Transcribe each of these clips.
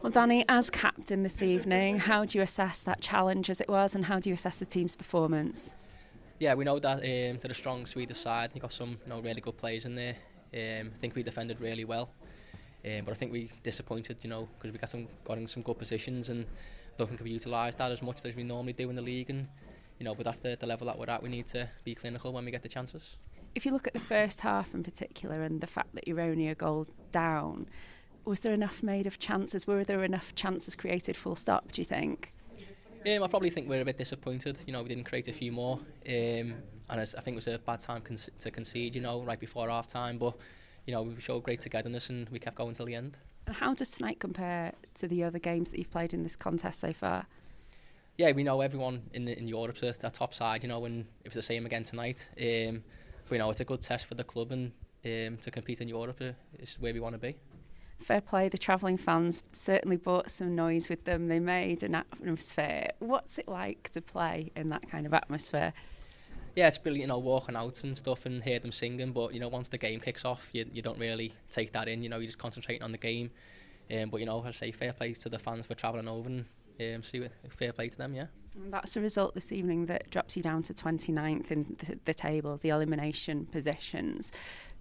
Well, Danny, as captain this evening, how do you assess that challenge as it was, and how do you assess the team's performance? Yeah, we know that they're a strong Swedish side. They've got some really good players in there. I think we defended really well. But I think we disappointed, because we got in some good positions, and I don't think we utilised that as much as we normally do in the league. And but that's the level that we're at. We need to be clinical when we get the chances. If you look at the first half in particular, and the fact that you're only a goal down, was there enough made of chances? Were there enough chances created full stop, do you think? I probably think we're a bit disappointed. We didn't create a few more. And I think it was a bad time to concede, right before half time. But we showed great togetherness and we kept going till the end. And how does tonight compare to the other games that you've played in this contest so far? Yeah, we know everyone in Europe's a top side, and if it's the same again tonight, it's a good test for the club, and to compete in Europe is where we want to be. Fair play, the travelling fans certainly brought some noise with them. They made an atmosphere. What's it like to play in that kind of atmosphere? Yeah, it's brilliant, walking out and stuff and hear them singing, but once the game kicks off, you don't really take that in, you're just concentrating on the game. But I say fair play to the fans for travelling over, and fair play to them, yeah. And that's a result this evening that drops you down to 29th in the table, the elimination positions.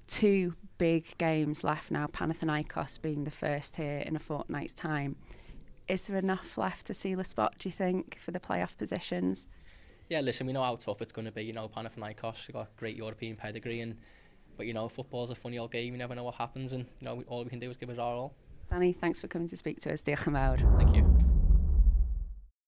2 big games left now, Panathinaikos being the first here in a fortnight's time. Is there enough left to seal a spot, do you think, for the playoff positions? Yeah, listen, we know how tough it's going to be. Panathinaikos, they've got great European pedigree, but football's a funny old game. You never know what happens, and all we can do is give us our all. Danny, thanks for coming to speak to us. Diolch yn fawr. Thank you.